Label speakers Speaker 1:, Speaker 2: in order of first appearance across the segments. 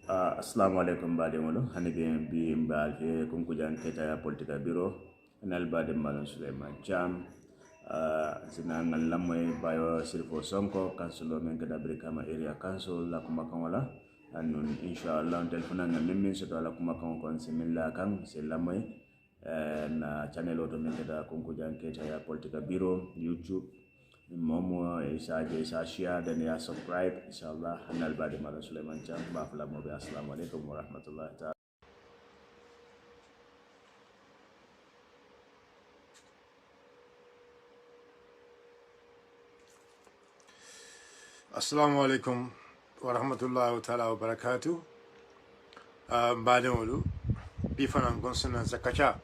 Speaker 1: Assalamu alaikum bade molo hani bi mbal he kunkujan keta ya politika biro nal bade malon Suleiman Jam zina ngal lamoy bayo Sheriffo Sonko kansulo men kada brikama area council la kuma kangola anun inshallah telefona ngal memmin so la kuma kan kon similla kan se lamoy na channel auto men kada kunkujan keta ya politika biro YouTube momo isa share dan ya subscribe insyaallah hanal bade mala Sulaiman Jam bafla mo bi assalamu alaikum warahmatullahi ta'ala.
Speaker 2: Assalamu alaikum warahmatullahi ta'ala wa barakatuh. Bade wolu bi fanan gonsana zakacha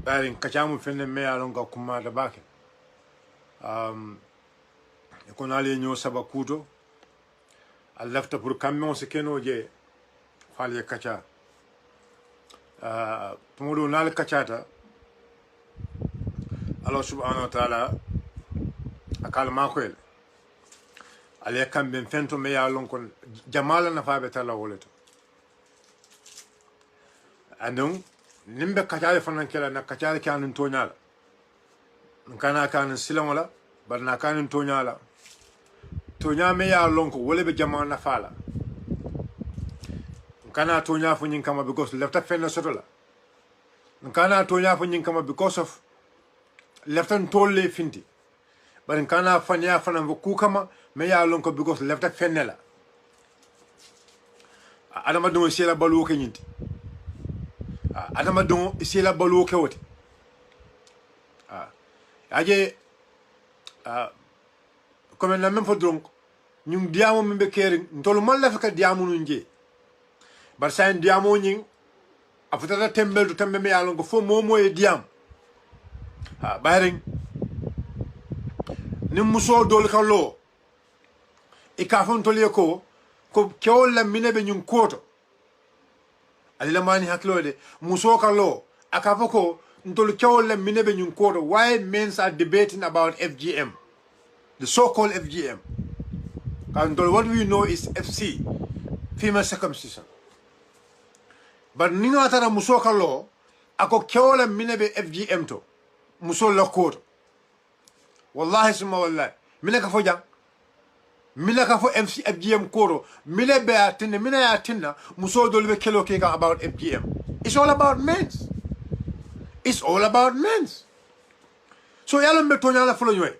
Speaker 2: barin kachamu fenne me alon ga kuma da bake ko nali ñoo saba kuto al lafta pour camion se keno je fali kacha pomodo nal kachata Allah subhanahu wa ta'ala akal ma ko ale kambe fento me yalon kon jamala na faabe tala woleto andon nimbe kachale fanan kala na kachale kanun tonyala kana kanun silan wala barna kanun tonyala tonya me yalon ko wole be jamala na fala kana tonya fu nyin kama because lefta fenna sotola kana tonya fu nyin kama because of leftan tolle finti barin kana fanya fanan ku kama me yalon ko because lefta fennela adama don sela balu ko nyinti adama don sela balu ko wote aje comme na même fa donc ñum diamo membe kering ntolu man la faka diamo nje bar sa diamo ñing afutata tembel to tembe me yalon ko fo momo e diam bayring ni muso dol ka lo e ka fon tole ko kewol la minebe ñun koto alila mani haklode muso ka lo aka foko ntol kewol la minebe ñun koto why men are debating about FGM, the so-called FGM, and what we know is FC, female circumcision. But ninga tara muso ka lo ako kewol la minebe FGM to muso la koto wallahi summa wallahi mina ka fo jang mina ka fo MC FGM koro mina be atinna mina ya tinna muso dolbe kelo ke ka about FGM. It's all about men. It's all about men. So yalon be tonya la folo ñoy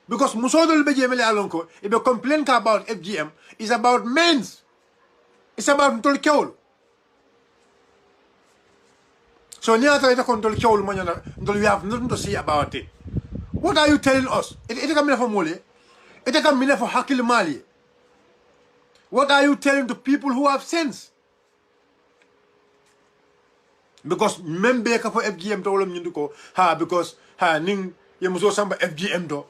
Speaker 2: because muso dolbe jemele alon ko e be complain ka about FGM is about men. It's about tol kewol. So ni ata ita kon tol kewol mo ñana ndol we have nothing to say about it. What are you telling us? Ite kam mina fo mole. Ite kam mina fo hakil mali. What are you telling to people who have sense? Because membe ka fo FGM to wolom ñindu ko because ning ye muso samba FGM do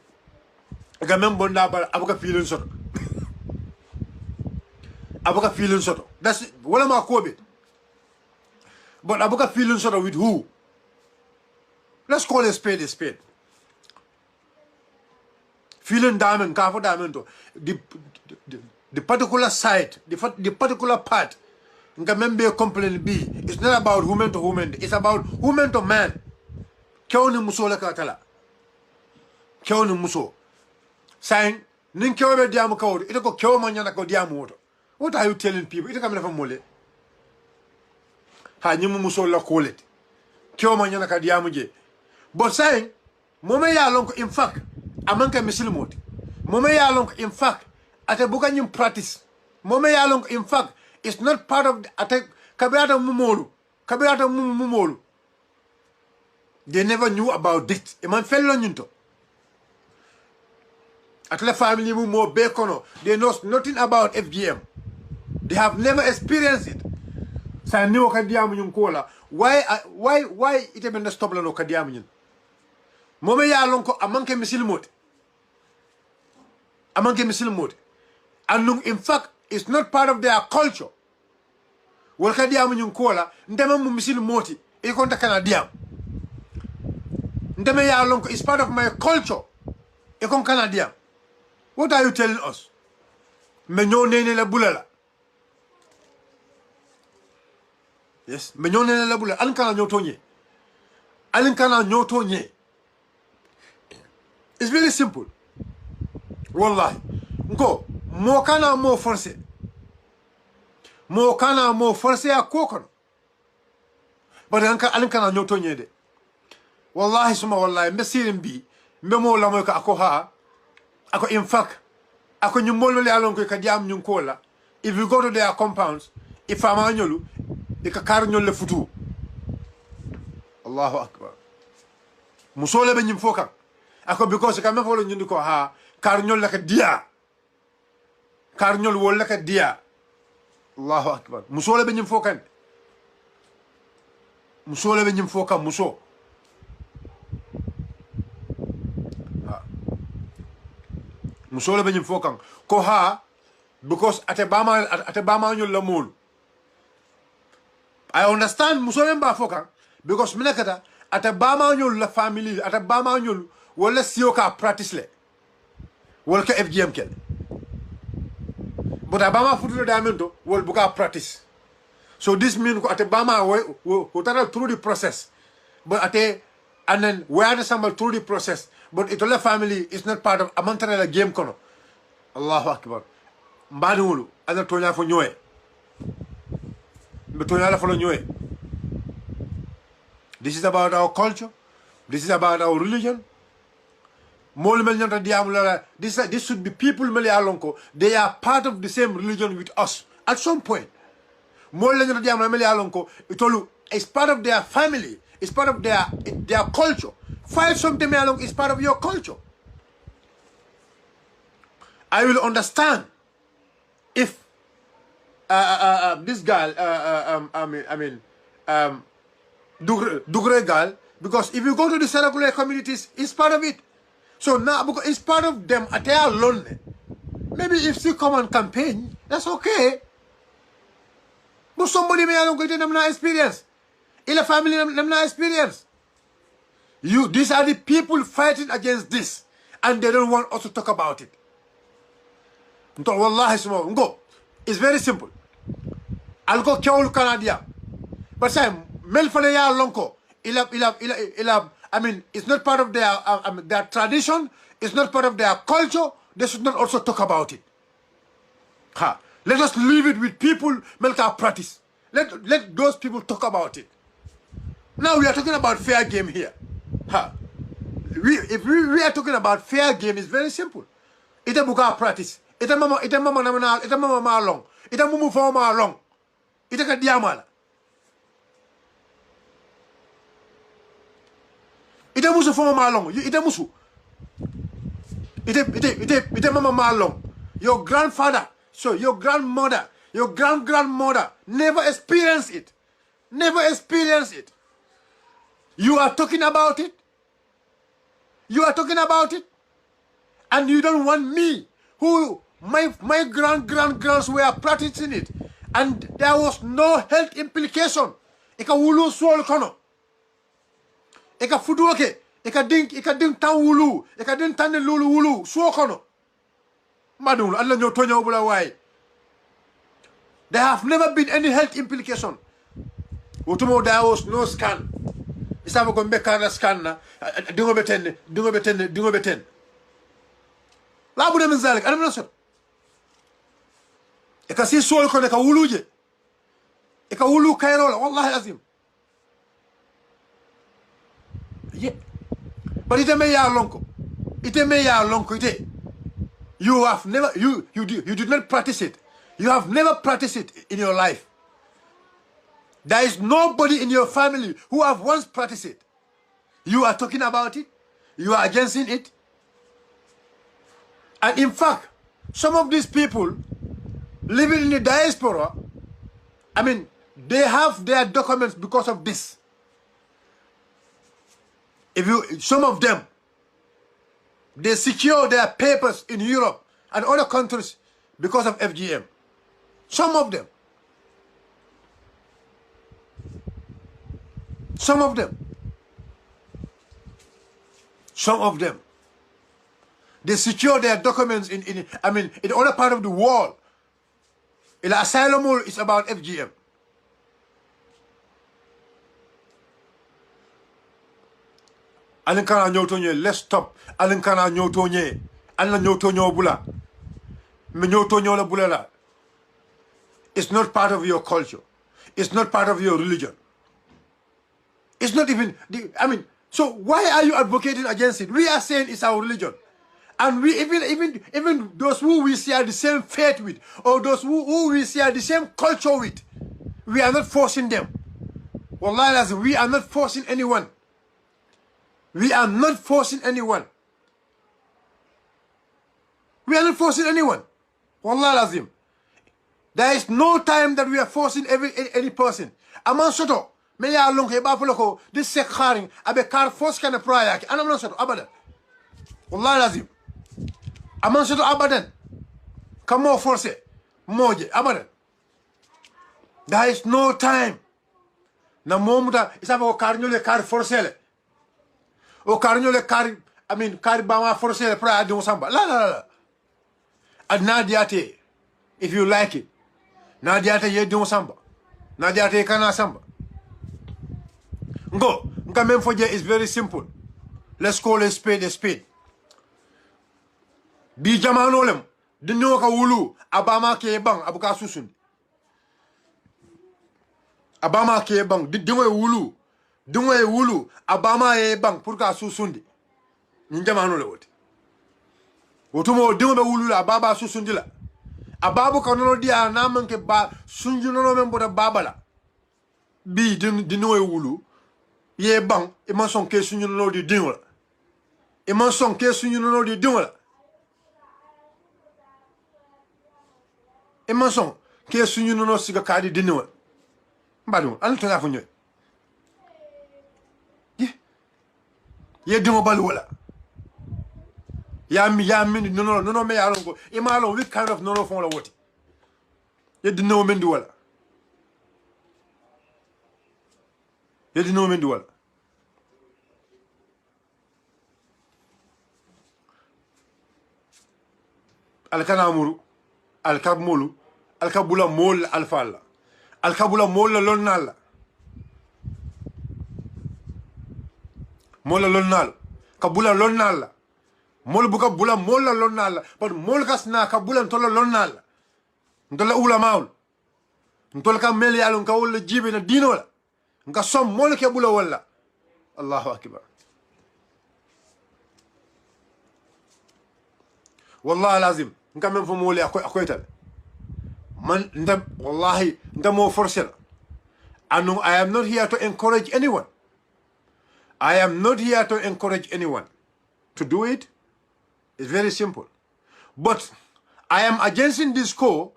Speaker 2: ga membo ndaba abuka feeling soto. Abuka feeling soto. That's wala ma ko be. But abuka feeling soto with who? Let's call a spade a spade. Feeling diamond, kafo diamond to the particular side, the particular part. Nga membe complain B. It's not about woman to woman. It's about woman to man. Kyoni muso la katala. Kyoni muso. Saying nin kyo be diamu kawdo. Ito ko kyo manyana ko diamu woto. What are you telling people? Ito kamela fa mole. Nyimu muso la kolet. Kyo manyana ka diamu je. But saying mome ya lonko in fact amanka misil moti mome ya long in fact ate buka nyim practice mome ya long in fact it's not part of ate kabirata mumolu they never knew about it e man fello nyinto at la family mu mo be kono they know nothing about FGM. They have never experienced it. Sa ni o kadiamu nyun kola why ite ben stop la no kadiamu nyun mome ya lon ko amanke misil mot and in fact it's not part of their culture wal ka diamu ñun kola ndema mu misil moti e kon ta kana diam ndema ya lon ko is part of my culture e kon kana diam. What are you telling us? me ñoo nene la bulala. Yes, me ñoo nene la bulala. Alin kana ñoo toñe. Alin kana ñoo toñe. It's very simple. Wallahi. Nko, mo kana mo forcé. Mo kana mo forcé a kokon. But alin kana ñoo toñe de. Wallahi suma wallahi mbe sirim bi mbe mo la moy ko ako ha ako in fact ako ñu molmel yalon ko ka diam ñu ko la if you go to their compounds if ama ñolu e ka kar ñol le futu Allahu akbar musole be ñim foka ako because ka me folo ñu ko ha kar ñol la ka dia kar ñol wol la ka dia Allahu akbar musole be ñim fokan musole be ñim foka muso musole be ñim fokan ko ha because ate bama ñol la mol I understand musole mba fokan because minakata ate bama ñol la family ate bama ñol wala siyo ka practice le wala ka FGM kel but abama futu diamond wala buka practice so this mean ko ate bama wo taral through the process but ate and then where the sambal through the process but itola family is not part of amantana game kono Allahu akbar mbani wulu ana tonya fo ñoy be tonya la fo ñoy this is about our culture this is about our religion mol mel ñanta diam la this should be people mel ya lonko they are part of the same religion with us at some point mol la ñanta diam la mel ya lonko itolu is part of their family it's part of their culture find something along is part of your culture I will understand if this girl Dugre girl because if you go to the Serakule communities it's part of it so now because it's part of them they are lonely maybe if she come on campaign that's okay but somebody may not get them experience in a family them not experience these are the people fighting against this and they don't want us to talk about it wallahi go it's very simple I'll go kill Canada but say melfale ya lonko ila I mean it's not part of their tradition it's not part of their culture they should not also talk about it let us leave it with people melka practice let those people talk about it now we are talking about fair game here if we are talking about fair game it's very simple ita buka practice ita mama ma long ita mumu fo ma long ita ka diamala ita musu fo ma long ita musu ita mama ma long your grandfather so your grandmother your grandmother never experienced it you are talking about it and you don't want me who my grands were practicing it and there was no health implication ika wulu sol kono ika fuduoke ika ding tan wulu ika ding tan lulu wulu so kono madul alla ñoo toño bula way there have never been any health implication otumo there was no scan isama ko mbekana scan na dingo beten la bu dem zalik ana na sot e ka si sol ko ne ka wuluje e ka wulu kayro la wallahi azim but ite me ya lonko ite you have never you did not practice it you have never practiced it in your life there is nobody in your family who have once practiced it you are talking about it you are against it and in fact some of these people living in the diaspora I mean they have their documents because of this some of them they secure their papers in Europe and other countries because of FGM some of them they secure their documents in other part of the world ila asylum is about FGM. Alin kana nyoto nye, let's stop. Alin kana nyoto nye. Alin nyoto nyo bula. Me nyoto nyo la bula la. It's not part of your culture. It's not part of your religion. It's not even, so why are you advocating against it? We are saying it's our religion. And we even those who we share the same faith with, or those who we share the same culture with, we are not forcing them. Wallahi, we are not forcing anyone. We are not forcing anyone. We are not forcing anyone. Wallahi lazim. There is no time that we are forcing any person. Aman soto, me ya long he ba fulako this sek kharing abe kar force kana prior ki anam soto abadan. Wallahi lazim. Aman soto abadan. Kamo force moje abadan. There is no time. Na momuta isaba ko kar nyole kar force le. O kar nyole kar kar ba ma force le prior de samba. La. Adna diate if you like it. Nadiate ye dun samba. Nadiate kana samba. Nka mem foje is very simple. Let's call a spade a spade. Bi jamano lem. Dinyo ka wulu. Abama ke bang abuka susun. Abama ke bang. Dinyo wulu. Dinyo wulu. Abama e bang pour ka susundi. Ni jamano le wote. Wotumo dinyo be wulu la ababa susundi la. Ababu kanono dia na manke ba sunju nono men boda babala bi di noy wulu ye bang e man son ke sunju nono di dingola e man son ke sunju nono di dingola e man son ke sunju nono siga kadi dingola mbadu an to na fu nyoy ye dingo balu wala ya min no me ya longo e ma lo which kind of no fon la woti ye di no men di wala al kana muru al kabmulu al kabula mol al falla al kabula mol lon nalla mol lon nalla kabula lon nalla mol buka bula mol la lon nalla but mol kasna ka bulan to la lon nalla ndola ulamaul ntol ka mel yalon ka wala jibe na dino la nga som mol ke bula wala Allahu akbar wallahi lazim nga men fo mol ya ko tal man ndam wallahi ndamo forcer anu I am not here to encourage anyone. I am not here to encourage anyone to do it. It's very simple. But I am against this call.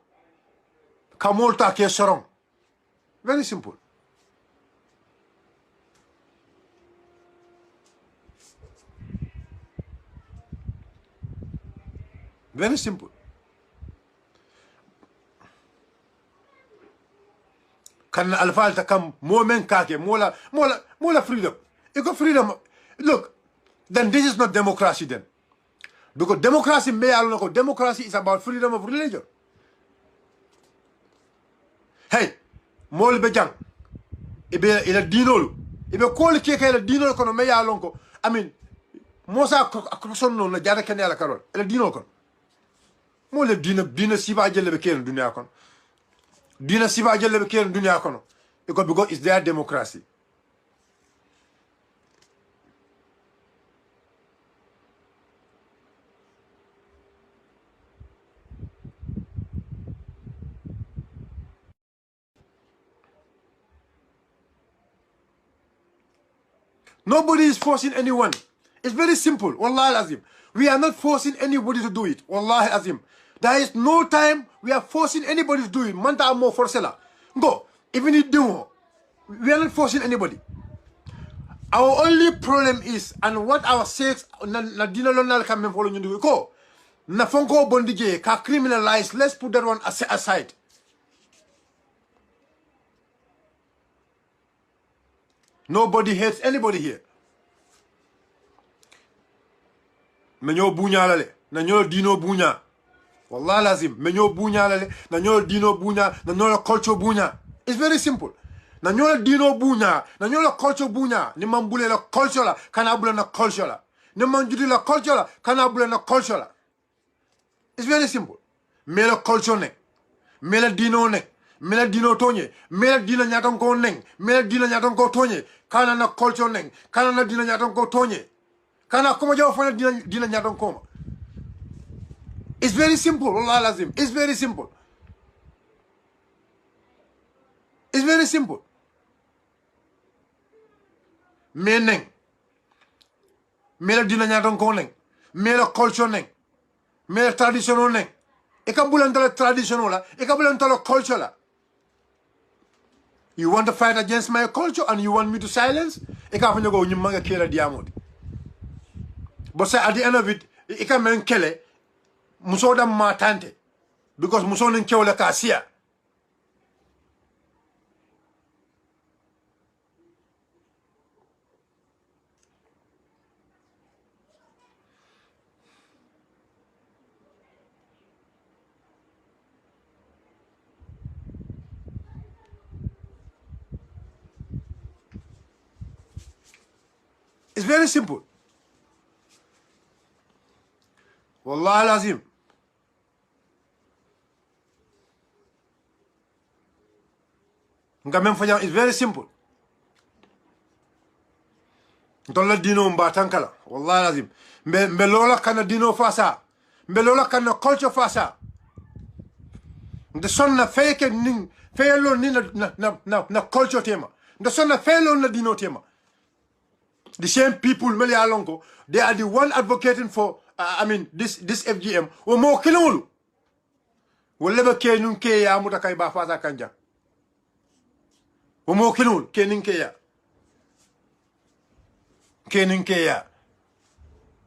Speaker 2: Kamolta ke sorong. Very simple. Very simple. Kan alfalta kam moment kake mola freedom. You got freedom. Look, then this is not democracy then. Because democracy democracy is about freedom of religion. Hey, mol bejang. Ibe ila dinolu. Ibe kol keke ila dinolu kono me ya lonko. I mean, mosa akroson no na jara kene ala karol. Ila dinolu kono. Mol dina siba jelle be ken dunya kono. Dina siba jelle be ken dunya kono. Because it's their democracy. Nobody is forcing anyone. It's very simple. Wallahi azim. We are not forcing anybody to do it. Wallahi azim. There is no time we are forcing anybody to do it. Manta amo forcela. Go. Even if do, we are not forcing anybody. Our only problem is, and what our sex na dina lonal can follow you do go. Na fonko bondije ka criminalize. Let's put that one aside. Nobody hates anybody here. Menyo bunya lale, na nyo dino bunya. Wallahi lazim. Me nyo bunya lale, na nyo dino bunya, na nyo culture bunya. It's very simple. Na nyo dino bunya, na nyo culture bunya. Ni mambule la culture la, kana bule na culture la. Ni manjudi la culture la, kana bule na culture la. It's very simple. Me la culture ne. Me la dino ne. Me la dino tonye. Me la dino nyaton ko neng. Me la dino nyaton ko tonye. Kana na culture neng. Kana na dino nyaton ko tonye. Kana kuma jaw fana dino nyaton ko. It's very simple. Wallah lazim. It's very simple. It's very simple. Me neng. Me la dino nyaton ko neng. Me la culture neng. Me la traditional neng. Eka bulantala traditional la. Eka bulantala culture la. You want to fight against my culture and you want me to silence? Eka fanya go nyimanga kela diamond. But say at the end of it, eka men kele muso da matante because muso nen kewle kasia. It's very simple. Wallahi lazim. Nga men fanya, it's very simple. Ntolla dino mbatankala. Wallahi lazim. Mbe lola kana dino fasa. Mbe lola kana culture fasa. Nde sonna fake ning felo ni na culture tema. Nde sonna felo na dino tema. The same people, Meli Alonko, they are the one advocating for, this FGM. O mo kilolu. Woleba ke nun ke ya mutakai ba fasa kanja. O mo kilolu ke nin ke ya. Ke nin ke ya.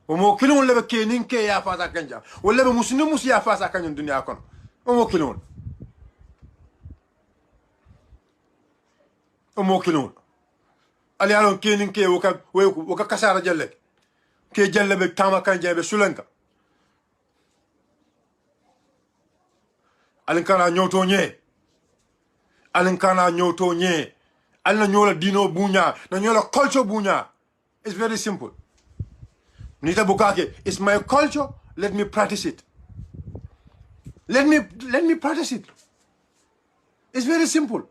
Speaker 2: O mo kilolu leba ke nin ke ya fasa kanja. Woleba musinu musi ya fasa kanja dunia kon. O mo kilolu. O mo kilolu. Ali alon kenin ke woka kasara jalle ke jalle be tama kanje be sulenka alin kana nyoto nye alin kana nyoto nye alin nyola dino bunya na nyola culture bunya. It's very simple. Nita bukake, it's my culture, let me practice it. Let me practice it. It's very simple.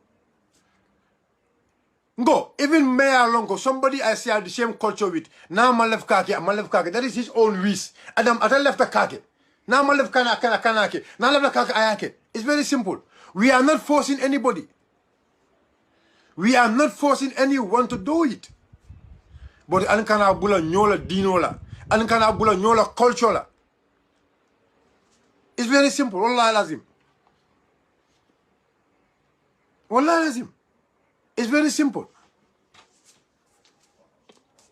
Speaker 2: Go, even Mayor Longo, somebody I see the same culture with. Now my left kake. That is his own wish. Adam, I left the kake. Now my left kanake. Now left the kake ayake. It's very simple. We are not forcing anybody. We are not forcing anyone to do it. But ankana bula nyola dinola. Ankana bula nyola culture la. It's very simple. Wallah lazim. Wallah lazim. It's very simple.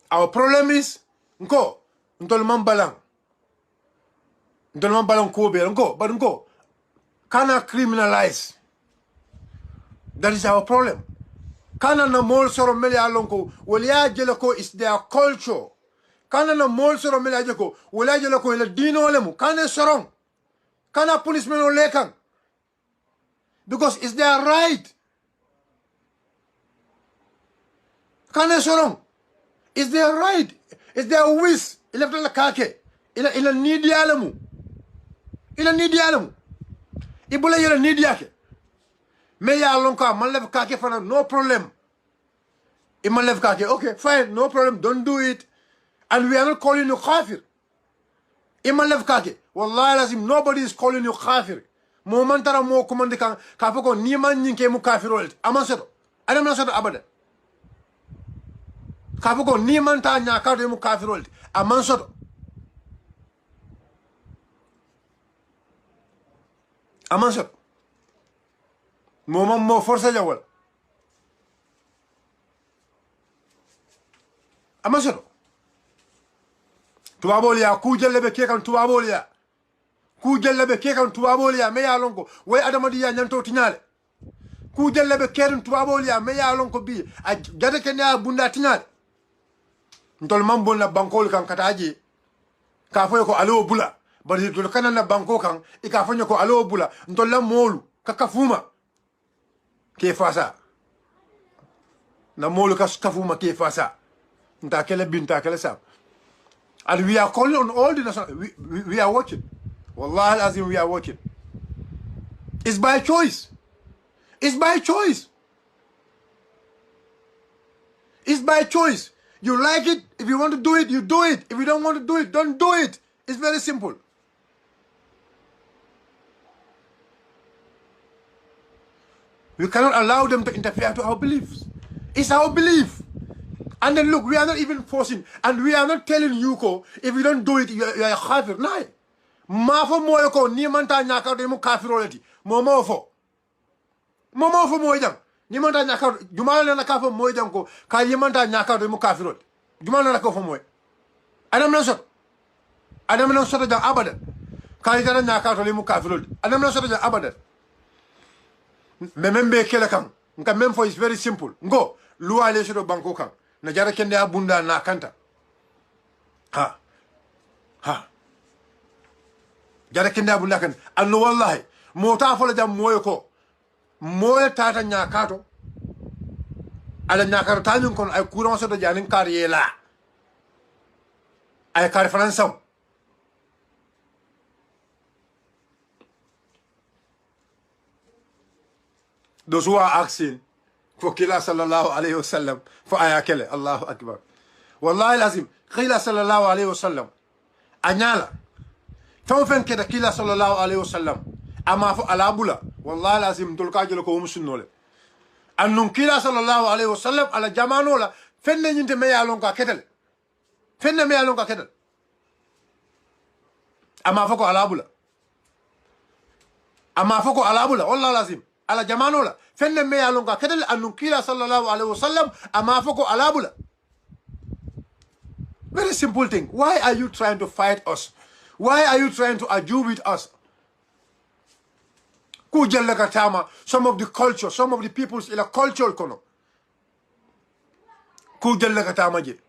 Speaker 2: Our problem is, nko, ntolman balang kobe, nko, cannot criminalize. That is our problem. Kana na mol soro mele alonko, waliya jeleko is their culture. Kana na mol soro mele ajeko, waliya jeleko ila dino lemu, kana sorong, kana policemen o lekang. Because it's their right. Kana sorong. It's their right. It's their wish. Ila fala kake. Ila need yalamu. Ila need yalamu. Ibula ila need yake. Me ya lonka man lev kake fana no problem. Iman lev kake. Okay, fine, no problem. Don't do it. And we are not calling you kafir. Iman lev kake. Wallahi lazim, nobody is calling you kafir. Mo mantara mo kumande kan kafoko ni man nyinke mu kafirolti. Aman seto. Adam na seto abada. Kafuko ni manta nyakato mu kafirolti aman soto mo force jawal aman soto tubabolia ku jellebe kekan tubabolia me ya lonko way adamadi ya nyanto tinyale ku jellebe kerin tubabolia me ya lonko bi a jade kenya bunda tinyale ntol mambon na bankol kan kataji ka foy ko alo bula bari to kana na banko kan ika fanya ko alo bula ntolla molu kakafuma ke fasa na molu kafuma ke fasa nta kele binta kele sa. And we are calling on all the national. We are watching. Wallahi azim, we are watching. It's by choice. It's by choice. It's by choice. You like it. If you want to do it, you do it. If you don't want to do it, don't do it. It's very simple. We cannot allow them to interfere to our beliefs. It's our belief. And then look, we are not even forcing, and we are not telling you, if you don't do it, you are a kafir. No. Mafo moyo ko ni manta nyaka do mu kafir olati. Momo fo moyo jang. Ni manta nyaka jumala na kafo moyo jang ko ka yimanta nyaka do mu kafir olati. Jumala na ko fo moyo. Adam na sot jang abadan. Ka yitana nyaka do mu kafir olati. Adam na sot jang abadan. Membe kele kan. Nka mem fo is very simple. Ngo luwa le shodo banko kan. Na jara kende abunda na kanta ha jara kende abunda kan anno wallahi mota fola jam moyo ko moyo tata nyakato ala nyakato tanyun kon ay courant so do janin carriela ay car françam those who are asking for Kila sallallahu alayhi wa sallam for ayakele Allahu akbar wallahi lazim Kila sallallahu alayhi wa sallam anyala fen keda Kila sallallahu alayhi wa sallam ama fo alabula wallahi lazim dol ka jelo ko musunnole annun Kila sallallahu alayhi wa sallam ala jamano la fenne nyinte me yalon ka kedel fenne me yalon ka kedel ama fo ko alabula wallahi lazim ala jamano la fenne me yalon ka kedel annun Kila sallallahu alayhi wa sallam ama fo ko alabula. Very simple thing. Why are you trying to fight us? Why are you trying to argue with us? Kujalakatama, some of the culture, some of the peoples in a cultural kono. Kujalakatama je.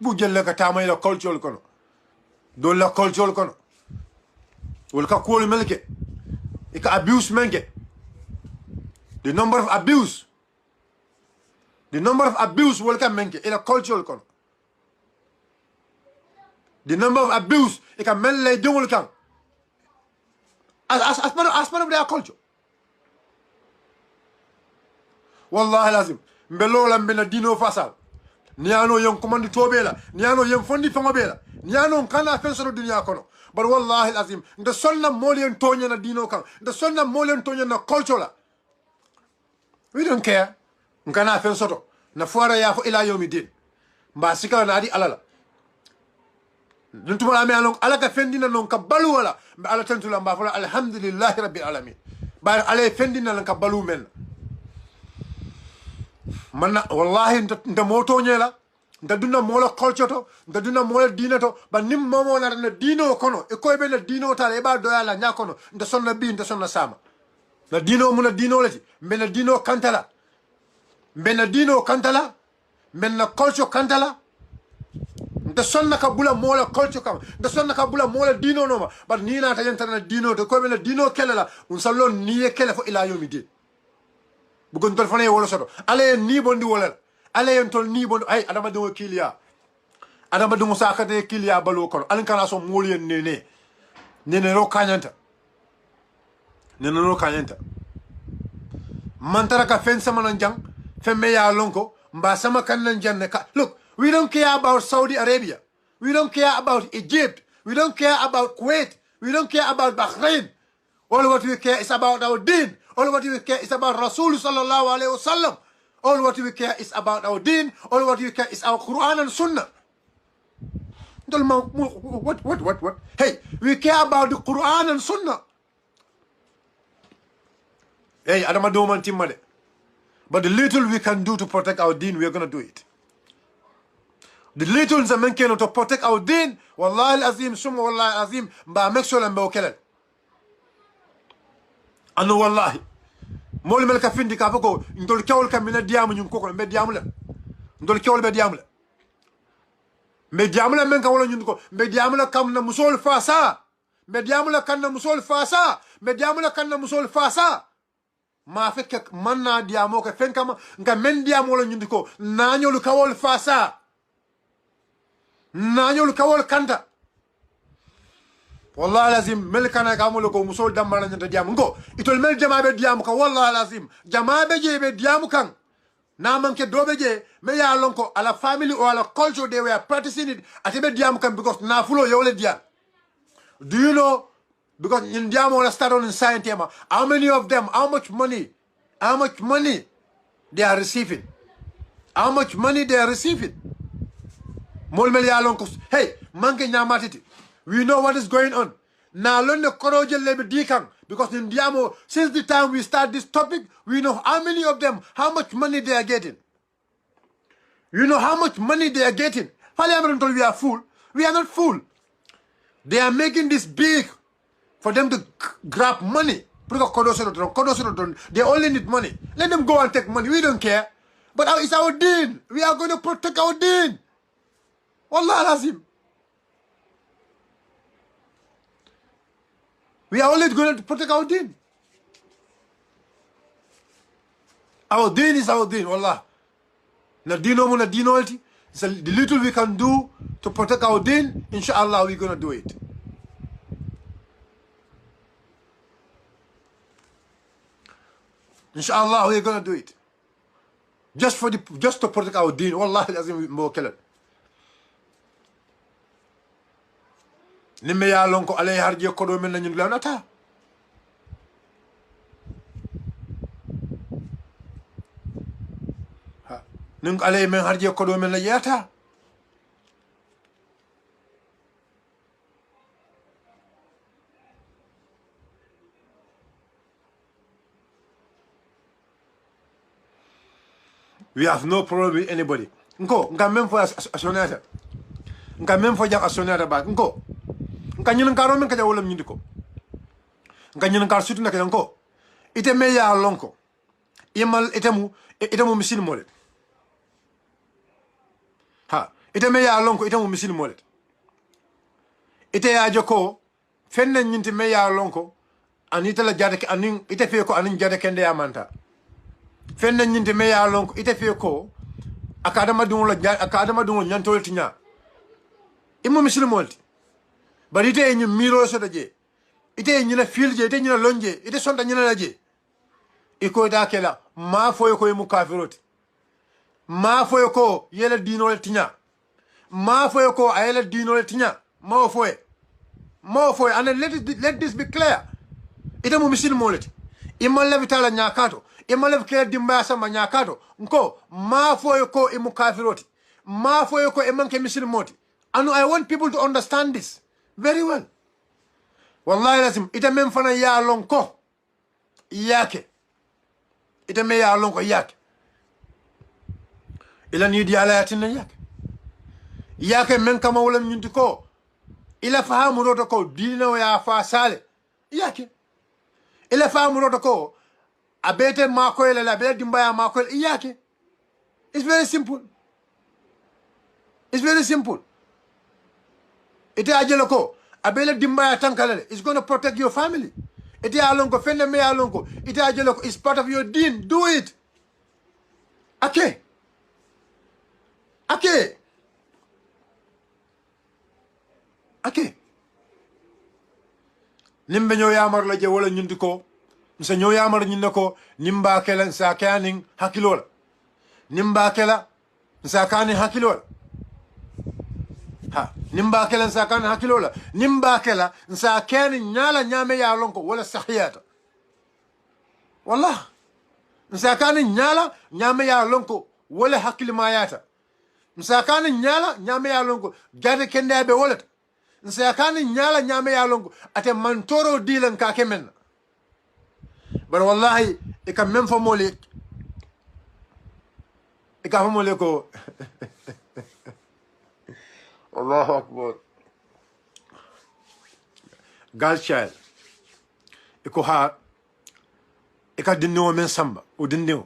Speaker 2: Kujalakatama in a cultural kono. Don't la cultural kono. Ulka kool melke. Ika abuse menke. The number of abuse will come in a cultural con. The number of abuse it can men lay will come as part of their culture. Wallahi lazim mbelola mbena dino fasal niano yon commandi tobela niano yon fondi famabela niano kana fensoro dunya kono. But wallahi lazim the sonna molian tonya na dino kan the sonna molian tonya na culture la. We don't care. Nkana fen soto na fuara ya fo ila yomi din mba sika na adi alala nuntuma ame alon alaka fendina non ka balu wala mba ala tantula mba fola alhamdulillah rabbil alamin ba ala fendina non ka balu men manna wallahi nda moto nyela nda dunna mola culture to nda dunna mola dina to ba nim momo na dino kono e koy be na dino tale e ba doyala nyakono nda sonna bi nda sonna sama na dino muna dino lati mbena dino kantala mbena dino kantala mbena culture kantala nda sonna ka bula mola culture kam nda sonna ka bula mola dino noma but ni na ta yentana dino to ko bena dino kelela un sallo ni e kele fo ila yomi di bu gon tol fane wala soto ale ni bondi wala ale en tol ni bondi ay adama do kilia adama do musakate kilia balo kono alin kana so molien nene ro kanyanta neno kanyenta mantara ka fen sama nan jang femme ya lonko mba sama kan nan janne ka. Look, we don't care about Saudi Arabia, we don't care about Egypt, we don't care about Kuwait, we don't care about Bahrain. All what we care is about our deen. All what we care is about Rasul sallallahu alaihi wasallam. All what we care is about our deen. All what we care is our Quran and Sunnah. What? Hey, we care about the Quran and Sunnah. Hey, Adama Doman Timade. But the little we can do to protect our deen, we are going to do it. The little Zaman can to protect our deen, Wallahi al-Azim, Summa Wallahi al-Azim, ba mexol and baokelen. Anu Wallahi. Moli melka findi ka foko, ndol kewol kam mina diamu nyum koko, mbe diamu le. Ndol kewol be diamu le. me diamula men ka wala ñun ko me diamula kam na musol fasa me diamula kan na musol fasa me diamula kan na musol fasa ma fekk man na diamo ko fenkama nga men diamo wala ñun ko nañolu kawol fasa nañolu kawol kanta wallahi lazim mel kana ka amulo ko musol dambala ñanta diamo ngo itol mel jamabe diamo ko wallahi lazim jamabe jebe diamo kan na manke dobe je me ya lonko ala family or ala culture they were practicing it atibe diamo kan because na fulo yole dia do you know because in diamo la start on science tema how many of them how much money they are receiving how much money they are receiving mol mel ya lonko hey manke nyamatiti we know what is going on now learn the courage lebe dikan because in diamo since the time we start this topic we know how many of them how much money they are getting you know how much money they are getting we are full we are not full they are making this big for them to grab money they only need money let them go and take money we don't care but it's our deen we are going to protect our deen wallah lazim we are only going to protect our deen. Our deen is our deen, wallah. Na dino mo na dinolti. So the little we can do to protect our deen, inshallah we're going to do it. Inshallah we're going to do it. Just to protect our deen, wallah lazim mo kala. Nimme ya lonko alay harje kodo men nañu lawnata ha ning alay men harje kodo men la yata we have no problem with anybody nko nga même fo asonata nga même fo jak asonata ba nko nka ñin karo men ka jawolam ñindi ko nka ñin kar sutu nak yanko ite me ya lonko imal itemu misil molet ha ite me ya lonko itemu misil molet ite ya joko fenne ñinti me ya lonko anita la jade anin ite fe ko anin jade kende ya manta fenne ñinti me ya lonko ite fe ko akadama dungo ñantol tinya imu misil molet bari ite ñu miro so daje ite ñu na fil je ite ñu na lonje ite sonta ñu na laje iko da kela ma foyo ko mu kafiroti ma foyo ko yela dino le tinya ma foyo ko ayela dino le tinya ma foyo and let this be clear ite mu misil moleti imma le vitala nyakato imma le kela dimba sama nyakato nko ma foyo ko mu kafiroti ma foyo ko manke misil moti and I want people to understand this very well. Wallahi lazim ita men fana ya lonko yake. Ita me ya lonko yake. Ila ni di ala yatin yake. Yake men kama wala nyinti ko. Ila fahamu roto ko dina ya fa sale. Yake. Ila fahamu roto ko abete mako ila la bete dimbaya mako yake. It's very simple. It's very simple. Ite ajelo ko abele dimbaya tankale is going to protect your family. Ite alonko fenne me alonko ite ajelo ko is part of your deen. Do it. Okay. Nimbe ñoo yamar la je wala ñundi ko nsa ñoo yamar ñinde ko nimba kala nsa kanin hakilola nimba kala nsa kanin hakilola ha nimba kala nsa kanin hakilola nimba kala nsa kanin nyala nyame ya lonko wala sahiyata wallah nsa kanin nyala nyame ya lonko wala hakilimayata nsa kanin nyala nyame ya lonko gade kende be wala nsa kanin nyala nyame ya lonko ate mantoro dilan ka kemen bar wallahi e kam même fo mole e ka mole ko Allahu akbar gal child e ko ha e ka dinno men samba o dinno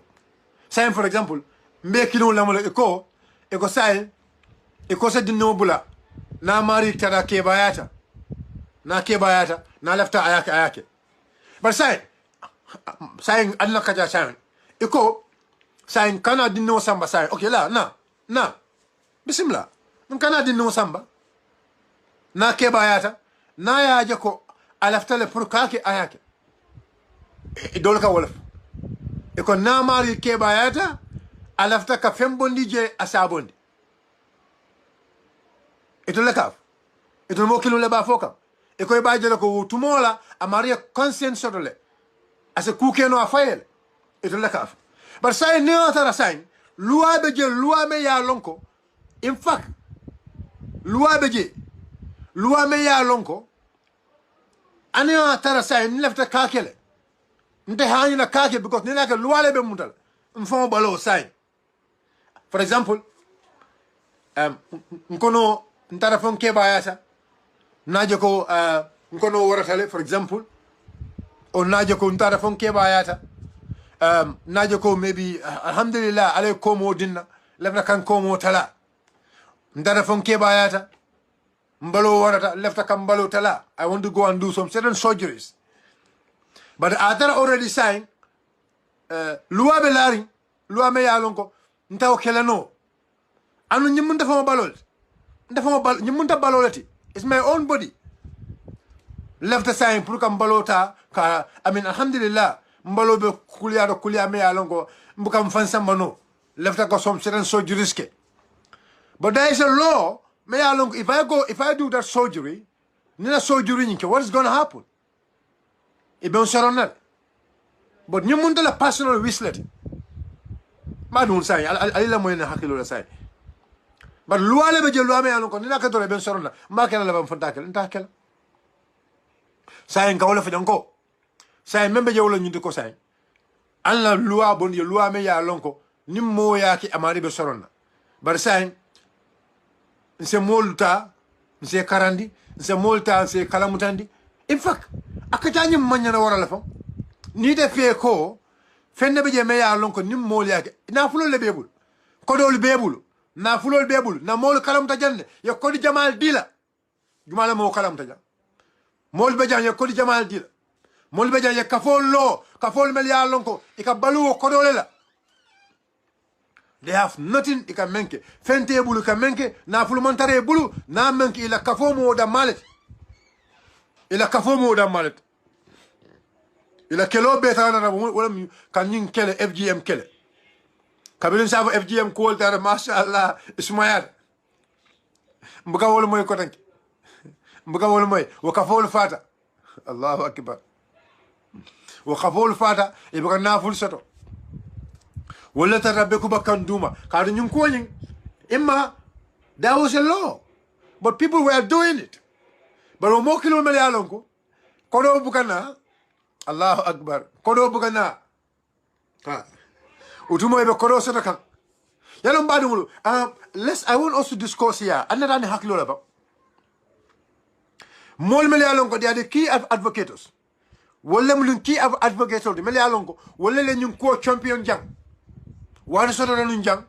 Speaker 2: say for example mbe kilo la mole e ko say e ko sa dinno bula na mari tada ke bayata na lafta ayake bar sai Allah kaja sai e ko sai kana dinno samba sai okay la na bismillah kana dinno samba na ke bayata na yaje ko alafta le pour kake ayake e dol ka wolof e ko na mari ke bayata alafta ka fembondi je asabondi e to le kaf e to mo kilo le ba foka e ko e ba je ko tumola a maria conscience sodole ase kuke no afayel e to le kaf bar say ne atara say loi be je loi me ya lonko in fact loi be je loi me ya lonko ani atara say ni lefta kakele nte hani na kake because ni na ke loi le be mutal mfon balo say for example nkono ntara fon ke bayata naje ko nkono waratale for example o naje ko ntara fon ke bayata naje ko maybe alhamdulillah alay komo dinna lefna kan komo tala ntara fon ke bayata mbalo warata lefta kam mbalo tala I want to go and do some certain surgeries but atara already saying loi be lari loi me yalonko ntaw kelano anu nyimunta fama balol nyimunta balolati it's my own body left saying pour kam balota ka I mean alhamdulillah mbalo be kuliya me yalonko mbukam fansamba no left ko some certain surgeries ke but there is a law me yalonko if I do that surgery nina surgery nyike what is going to happen e be on saronal but nyimunta la personal wislet ma dun say alila moyna hakilo la say but loi le be je loi me yalon ko nina ka dore ben sorona ma kala la bam fantakel nta kala say nga wala fa danko say membe je wala nyindi ko say alla loi bon ye loi me yalon ko nim mo yaki amari be sorona bar say nse molta nse karandi nse molta nse kalamutandi in fact akatani manyana wara la fa ni de fe ko fenne be je me yalon ko nim mol yake na fulo le bebul ko dol bebul na fulol bebul na mol kalam ta jande ya ko di jamal dila jumala mo kalam ta jam mol be jan ya ko di jamal dila mol be jan ya kafol mel yalon ko ika balu ko dole la they have nothing ika menke fente bulu ka menke na fulu montare bulu na menke ila kafo mo da malet ila kelo betana na wala kan yin kele FGM kele kabilin sabu FGM ko woltare masha Allah ismayar mbuga wol moy ko tanki mbuga wol moy wa kafol fata Allahu akbar wa kafol fata e buga naful soto wala tarabbe ko bakkan duma kadu nyum ko nyin imma that was a law but people were doing it but mo kilo mel yalon ko do bugana Allahu akbar kodo bugana ha utumo ebe kodo sota kan yalo mbadu mulu I want us to discuss here another ni hakilo la ba mol mel yalon ko dia key advocates wala mulun key advocates de mel yalon ko wala le ñun ko champion jang wala sota na jang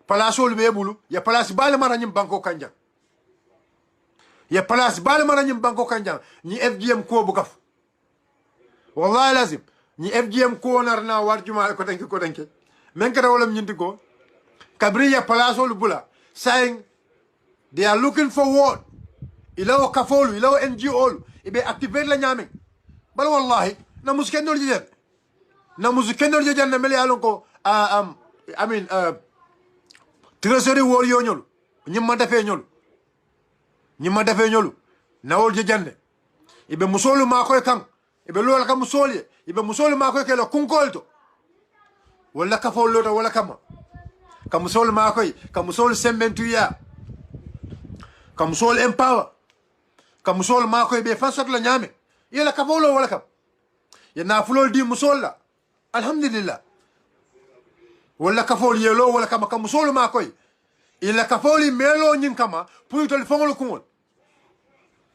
Speaker 2: place ol be bulu ya place bal mara ñim banko kanjang ya place bal mara ñim banko kanjang ñi FGM ko bu gaf wallahi lazim ni FGM ko narna warjuma ko tanki men kada wala nyindi ko kabriya palasol bula saying they are looking for what ilaw kafolu ilaw NGO ibe activate la nyame bal wallahi na muskendol jejen na meli alon ko I mean treasury warrior nyol nyimma dafe nyolu nawol jejande ibe musolu ma koy kan ibe lola kam musoli ibe musoli ma koy kelo kunkolto wala ka follo wala kama kam musoli ma koy kam musoli sembentuya kam musoli empower kam musoli ma koy be fasot la nyame yela ka follo wala kam ya na fulol di musolla alhamdulillah wala ka fol yelo wala kama kam musoli ma koy ila ka foli melo nyin kama puytol fongol kumol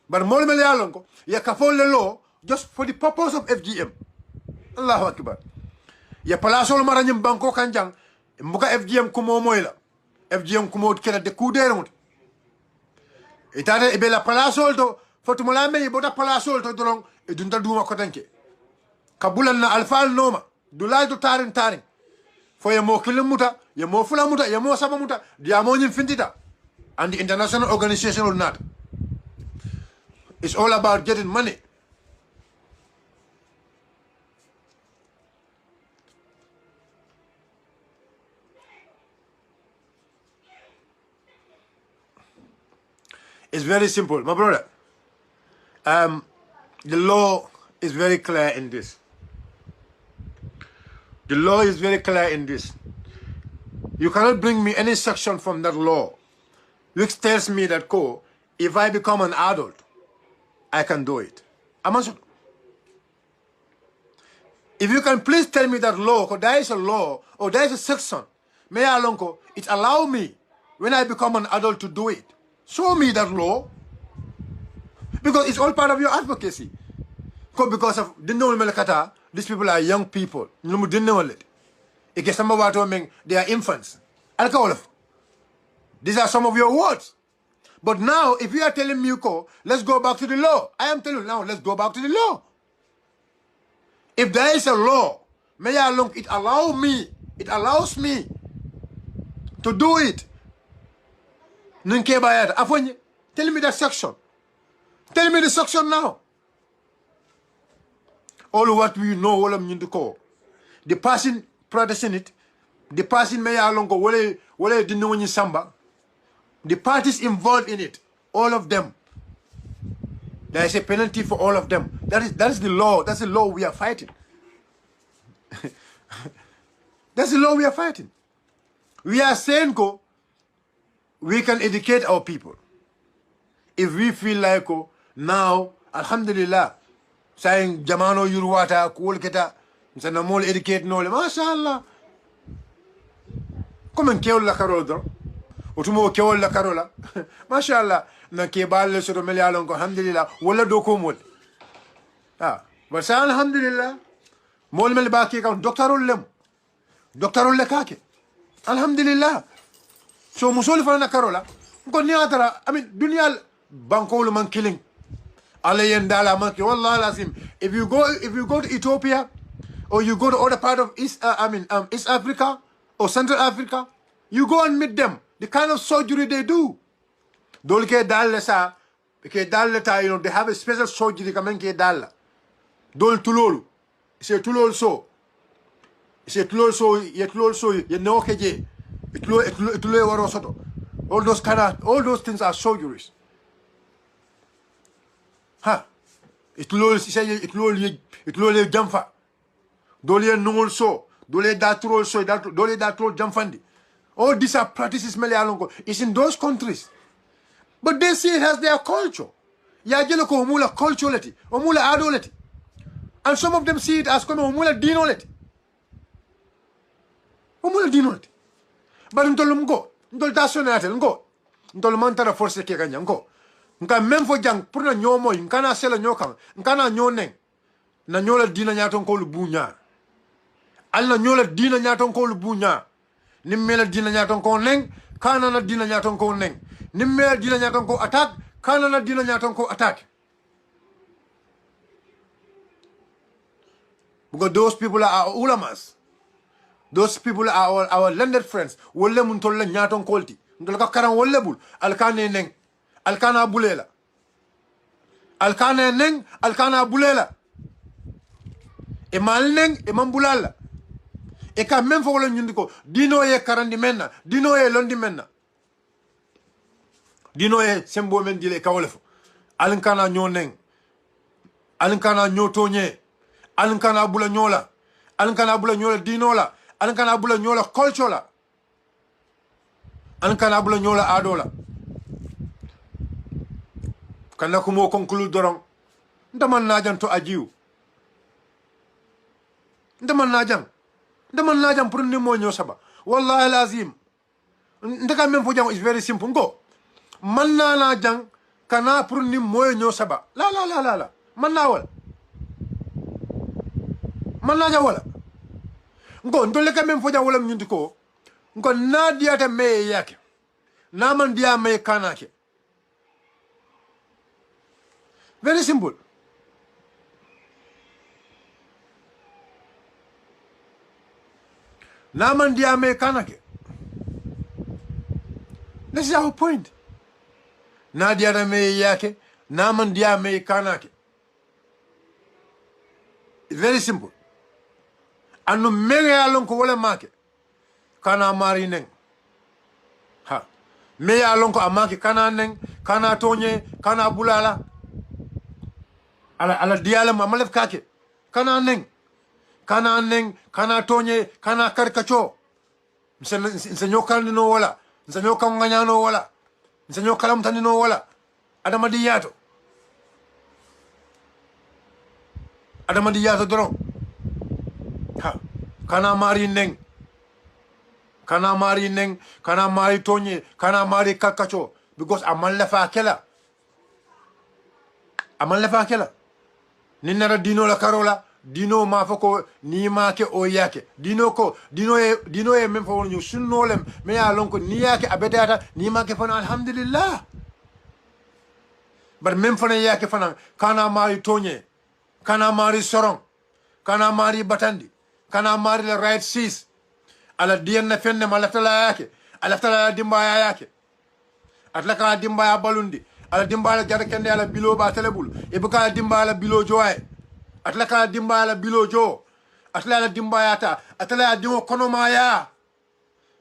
Speaker 2: bar mol mel yalon ko ya ka fol lo just for the purpose of FGM. Allahu akbar. Ya palasol maranyim banko kanjang mbuka FGM kumo moyla. FGM kumo kera de kudere mut. itata e bela palasol to fotumola me bota palasol to doron e dunta duma ko tanke kabulan na alfal noma dulay to tarin fo ye mo kilomuta ye mo fulamuta ye mo sabamuta dia mo nyim findita and the international organization or not. It's all about getting money. It's very simple, my brother. The law is very clear in this. The law is very clear in this. You cannot bring me any section from that law which tells me that, if I become an adult, I can do it. If you can please tell me that law, or there is a law, or there is a section, may I alone, it allow me, when I become an adult, to do it. Show me that law. Because it's all part of your advocacy. Because of these people are young people. They are infants. These are some of your words. But now, if you are telling me, let's go back to the law. I am telling you now, let's go back to the law. If there is a law, it allows me to do it. Tell me that section. Tell me the section now. All what we know, all of you call. The person practicing it, the person the parties involved in it, all of them. There is a penalty for all of them. That is the law. That's the law we are fighting. That's the law we are fighting. We are saying, we can educate our people. If we feel like, now, alhamdulillah, saying jamano yurwata, kulketa, sana mol educate no le, mashallah. Come and kill la carola. Utumo kill la carola. Mashallah. Na kebal so mele alon alhamdulillah wala do ko mol but sa alhamdulillah mol mel ba ke kan doctorul le kake alhamdulillah so musol fa na karola ko ni atara amin dunyal bankol man killing alayen dala man ki wallahi lazim if you go to Ethiopia or you go to other part of East Africa or Central Africa, you go and meet them, the kind of surgery they do. Dol ke dalle sa ke dalle ta, they have a special surgery kamen ke dalle dol tulolu c'est tulol so ye no ke je tulo waro soto all those things are surgeries itulol jamfa dol ye nungol so dol ye datrol so dol ye datrol jamfandi. All these are practices mele alongo. It's in those countries. But they see it as their culture. Yajeloko omula culturality, omula adolity. And some of them see it as omula dinolity. Omula dinolity. But ntolum go, ntol tasonate ngo. Ntol mantara force ke kanya ngo. Nka memfo jang purna nyomo nkana sela nyokan, nkana nyoneng. Na nyola dina nyaton ko lubunya. Alla nyola dina nyaton ko lubunya. Nimmela dina nyaton ko neng, kana na dina nyaton ko neng. Nimmela dina nyaton ko attack, kana na dina nyaton ko attack. Because those people are our ulamas. Those people are our landed friends. Wolle mun tolle nyaton kolti. Ndol ka karan wolle bul. Alkane neng. Alkana bulela. Alkane neng, alkana bulela. E mal neng, e mambulala. E ka même fo wala ñundiko dino ye karandi menna dino ye londi menna dino ye sembo men dile ka wala fo alinkana ñoneng alinkana ñotoñe alinkana bula ñola dino la alinkana bula ñola culture la alinkana bula ñola adola kana ko mo conclude doron ndaman najan to ajiu ndaman najam pour ni mo ñoo saba wallahi lazim ndaka même fo jam is very simple ngo man na jang kana pour ni mo ñoo saba la man na wala ngo ndole ka même fo jam wala ñundi ko ngo na diata me yake na man dia me kanake Very simple. Naman diame kanake. This is our point. Na diara me yake, naman diame kanake. It's very simple. Anu menge alon ko wala make. Kana mari neng. Ha. Me alon ko amake kana neng, kana tonye, kana bulala. Ala diala mamalef kake. Kana neng. Kana neng, kana tonye, kana karkacho. Nsenyo kalni no wala. Nsenyo kanganya no wala. Nsenyo kalamtani no wala. Adamadiyato. Adamadiyato doron. Ha. Kana mari neng. Kana mari neng, kana mari tonye, kana mari karkacho. Because amalefa akela. Amalefa akela. Ninara dino la karola. Dino ma foko ni ma ke o yake dino ko dino e men fo ñu sunnolem me ya lon ko ni yake abedata ni ma ke fana alhamdulillah bar men fana yake fana kana mari tonye kana mari soron kana mari batandi kana mari le right sis ala dienne fenne ma laftala yake ala laftala dimba yake atla ka dimba balundi ala dimba la jara kende ala bilo ba telebul e buka dimba la bilo joye atla ka dimba la bilo jo atla la dimba yata atla dimo kono maya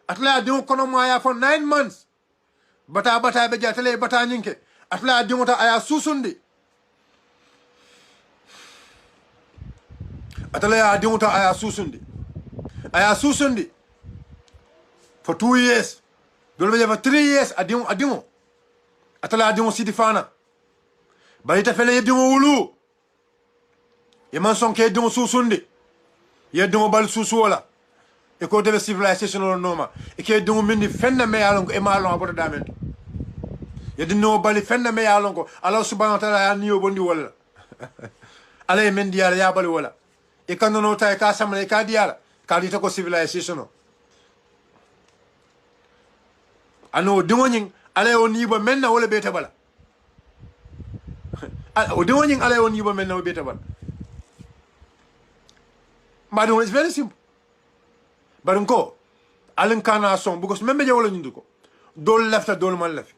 Speaker 2: atla dimo kono maya for 9 months bata be jatale bata nyinke atla dimo ta aya susundi atla dimo ta aya susundi for 2 years dolbe for 3 years adimo atla dimo siti fana bayita fele dimo wulu Yeman sonke dimo susundi. Ye dimo bal susuola. E ko debe civilization no noma. E ke dimo mindi fenne me yalongo e malon aboto damen. Ye dino bali fenne me yalongo. Allah subhanahu wa ta'ala ya niyo bondi wala. Ala e mendi yala ya bali wala. E kando no ta e ka samale ka diala. Ka dita ko civilization no. Ano dimo nying ala o nibo menna wala beta bala. O dimo nying ala o nibo menna wala beta bala. But it's very simple. But unko, alin kana song because membe je wala nyunduko. Dol left dol man left.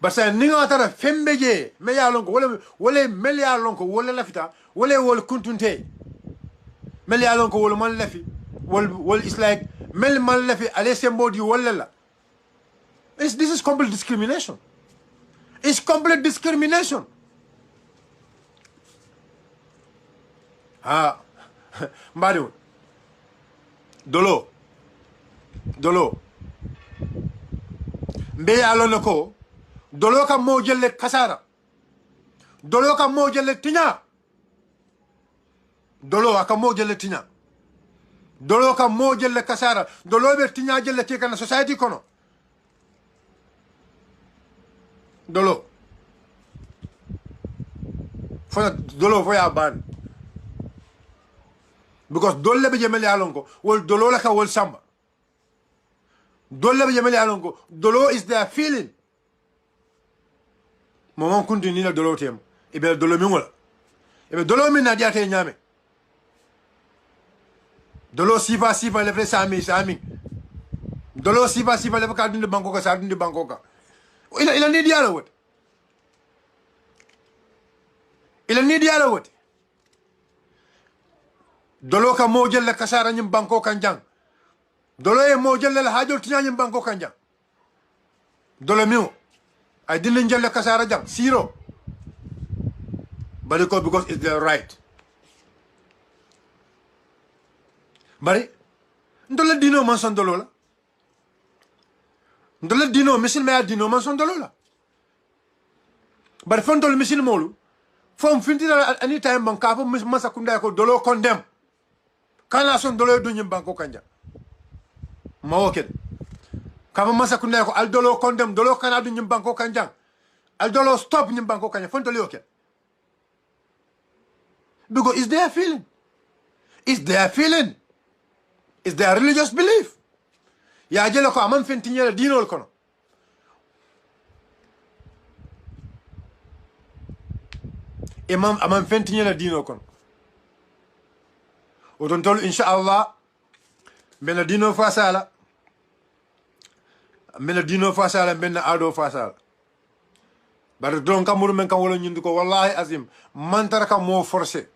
Speaker 2: But say ninga tara fembe je me ya lonko wala meli ya lonko wala lafita wala kuntunte. Meli ya lonko wala man lefi wal it's like mel man lefi ale sembodi wala la. This is complete discrimination. It's complete discrimination. Ah Mbadu Dolo Mbe alon ko Dolo ka mo jelle kasara Dolo ka mo jelle tinya Dolo aka mo jelle tinya Dolo ka mo jelle kasara Dolo be tinya jelle ke kana society kono Dolo foya ban because dolle be jemeli alonko wol dolo la ka wol samba dolle be jemeli alonko dolo is their feeling momon continue la dolo tem ibe dolo mi wala ibe dolo mi na diate nyame dolo sifa le fe sami dolo sifa le ka dunde banko ka sa dunde banko ka ila ni diala wot dolo ka mo jelle kasara nyim banko kanjang dolo e mo jelle la hajol tinya nyim banko kanjang dolo miu ay dinin jelle kasara jang siro bari ko because it's their right bari ndole dino man son dolo la ndole dino misil me dino man son dolo la bari fon dolo misil molu fom fintina anytime ban ka fo masa kunda ko dolo condemn kana son dolo du nyim banko kanja mawoken kama masa kunna ko al dolo condemn dolo kana du nyim banko kanja al dolo stop nyim banko kanja fon dolo yoken because it's their feeling it's their religious belief ya jelo ko amam fentinyela dinol kono imam aman fentiñe la dino kon o don tol inshallah bena dino fasala mena dino fasala benna ado fasala bar don kamuru men kam wala ñindi ko wallahi azim mantara ka mo forcé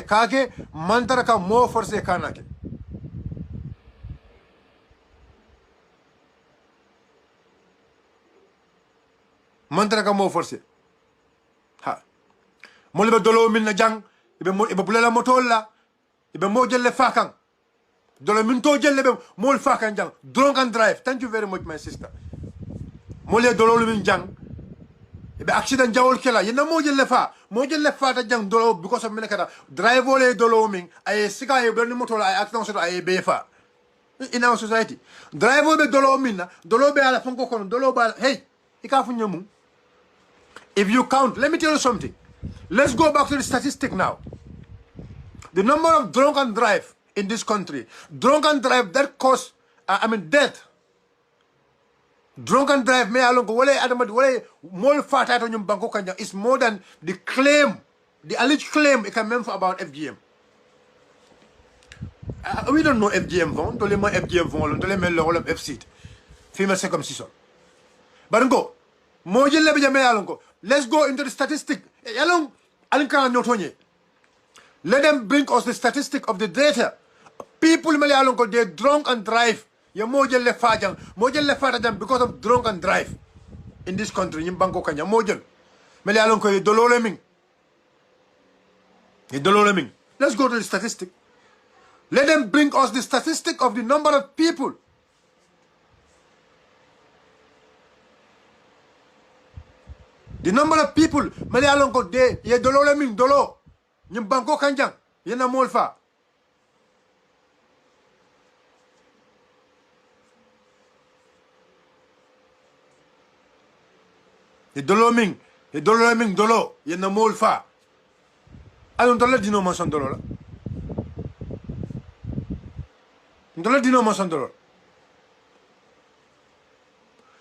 Speaker 2: kake mantara ka mo forcé kanake mantara ka mo forcé ha mo le dolo min na jang ibe bulela motolla ibe mo jelle fakan dolo min to jelle be mo fakan jang drunk and drive. Thank you very much my sister. Mo le dolo min jang ibe accident jawol kela yena mo jelle fa ta jang dolo because of minekata drive ole dolo min ay sika e be motolla ay accident so ay be fa in our society drive be dolo min na dolo be ala fonko kono dolo ba hey ika fu ñamu. If you count, let me tell you something. Let's go back to the statistic now. The number of drunk and drive in this country. Drunk and drive that cause, death. Drunk and drive, me along more fat out on your banko kanja is more than the claim, the alleged claim it can mean for about FGM. We don't know FGM phone, don't let me FGM phone, don't let me lower F seat. Female circumcision. But go. Let's go into the statistic. Let them bring us the statistic of the data. People they drunk and drive. Because of drunk and drive in this country. Let's go to the statistic. Let them bring us the statistic of the number of people. The number of people, Malayalon ko de, ye dolo le ming dolo, nyim banko kanjang, ye na molfa. Ye dolo ming dolo, ye na molfa. Alon dolo dino manson dolo la. Dolo dino manson dolo.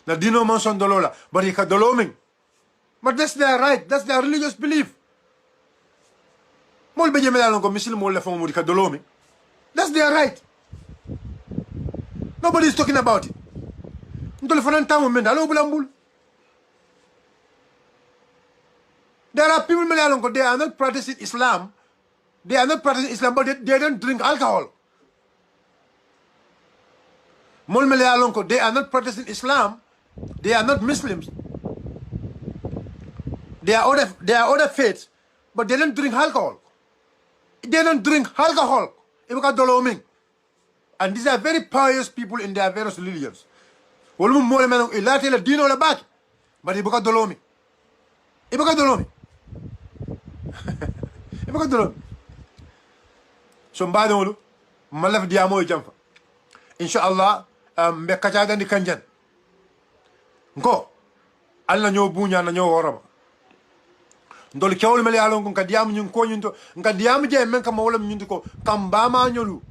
Speaker 2: Na dino manson dolo la, but ye ka dolo ming. But that's their right. That's their religious belief. That's their right. Nobody is talking about it. There are people they are not practicing Islam. They are not practicing Islam, but they don't drink alcohol. They are not practicing Islam. They are not Muslims. They are other faiths, but they don't drink alcohol. They don't drink alcohol. And these are very pious people in their various religions. But so mbadolu malaf diamo jamfa inshallah mbe kacaga ndi kanjan ngo alla ñoo buña na ñoo worama ndol kewol mel yalon ko kadiyam ñun ko ñun to kadiyam je men kam wala ñun ko kam bama ñolu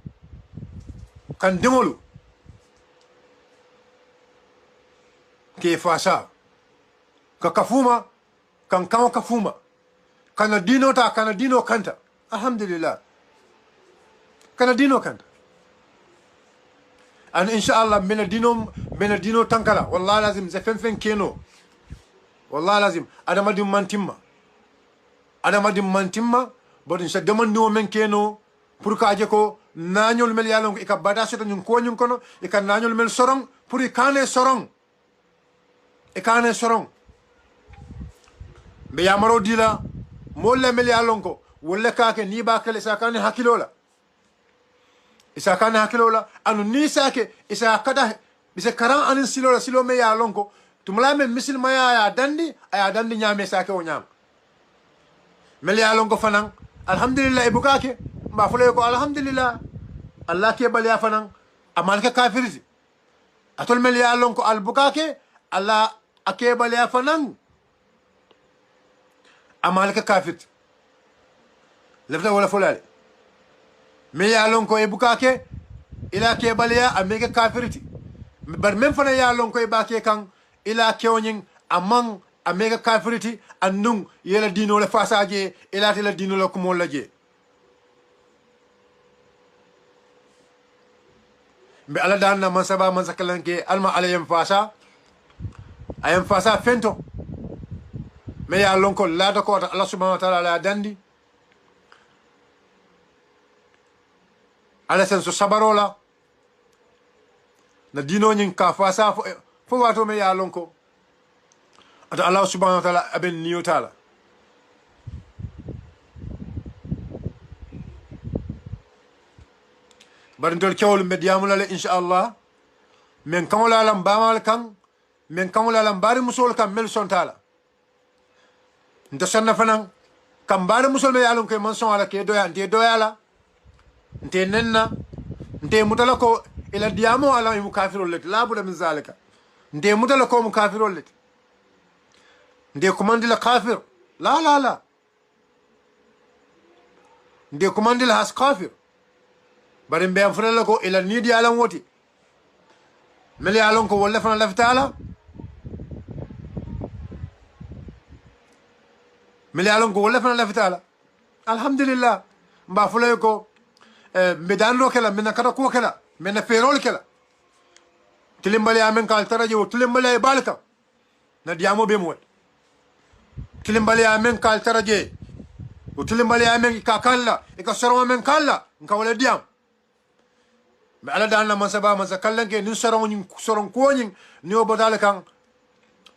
Speaker 2: kan demolu ke fasa ka kafuma kan kaw kafuma kana dino ta kana dino kanta alhamdulillah kana dino kanta and inshallah mena dino tankala wallahi lazim ze fen keno wallahi lazim adama dim mantimma but insha demando men keno pour ka je ko nañol mel yalon ko e ka bada soto ñun ko ñun kono e ka nañol mel sorong pour e kane sorong be yamaro dila molle mel yalon ko wolle kake ni ba kale sa kane hakilola isa kana hakilola anu ni sake isa kada bise karan anin silo me yalon ko tumla men misil maya ya dandi nyame sake o nyam mel yalon ko fanan alhamdulillah e bukake mba fule ko alhamdulillah allah ke bal ya fanan amal ka kafirti atol mel yalon ko al bukake allah ake bal ya fanan amal ka kafirti lefta wala fulale me yalon ko e bukake ila ke bal ya ameke kafirti bar men fana yalon ko e bake kan ila kewnin amman amega kafiriti annung yela dino le fasaje elati la dino la kumo laje mbe ala danna man saba man sakalanke alma alayam fasa ayam fasa fento me ya lonko lada ko Allah subhanahu wa ta'ala la dandi ala sen so sabarola na dino nyin ka fasa fo wato me ya lonko ata Allah subhanahu wa ta'ala aben niyo ta'ala barindol kewol mbe diamulale inshallah men kamola lam bamal kan men kamola lam bari musol kan mel son ta'ala nda sanna fanan kam bari musol me yalon ke man son ala ke doya la nte nenna nte mutala ko ila diamo ala mu kafirol let la buda min zalika nte mutala ko mu kafirol let nde commande la kafir la nde commande la has kafir bari mbe am fana ko ila nidi alan woti meli alon ko wala fana laftala meli alon ko wala fana laftala alhamdulillah mba fulay ko mbe danlo kala mena kata ko kala mena ferol kala tilimbali amen kal taraje wo tilimbali balka na diamo be mo tilimbali amen kal taraje wo tilimbali amen ka kala e ka soro amen kala nka wala diam be ala dan la man saba man sakallanke ni soron ko nyin ni o bodale kan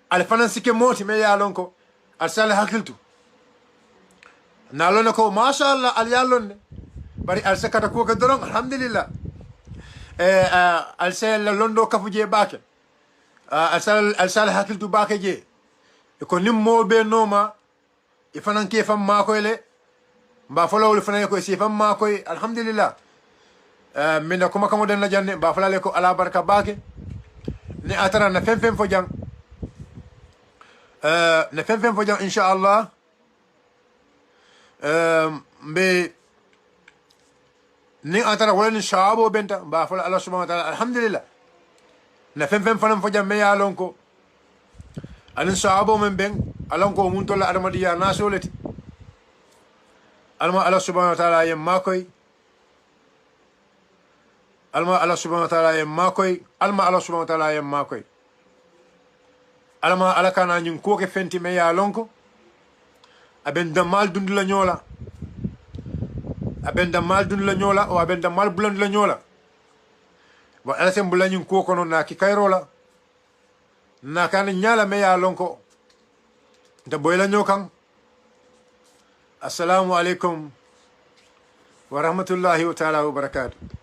Speaker 2: al fanansike moti me ya lonko al sala hakiltu na lona ko masha Allah al yallon bari al sakata ko ka doron alhamdulillah al sel londo kafuje bake al sala hakiltu bake je ko nimmo be noma e fananke fam mako ele mba folawul fanan ko si fam mako alhamdulillah minna kuma kamo den la janne ba falale ko ala barka bake ni atara na fem fo jang na fem fo jang inshallah mbe ni atara wala ni shabo benta ba fala Allah subhanahu wa ta'ala alhamdulillah na fem fanam fo jang me ya lonko alin shabo men ben alon ko mun to la armadiya nasoleti alma Allah subhanahu wa ta'ala yem makoy alma Allah subhanahu wa ta'ala yem makoy alma Allah subhanahu wa ta'ala yem makoy alma ala kana nyun ko ke fenti me ya lonko aben damal dundu la nyola aben damal dundu la nyola o aben damal buland la nyola bo ala sem bulan nyun ko kono na ki kayrola na kana nyala me ya lonko da boyla nyokan assalamu alaikum wa rahmatullahi wa ta'ala wa barakatuh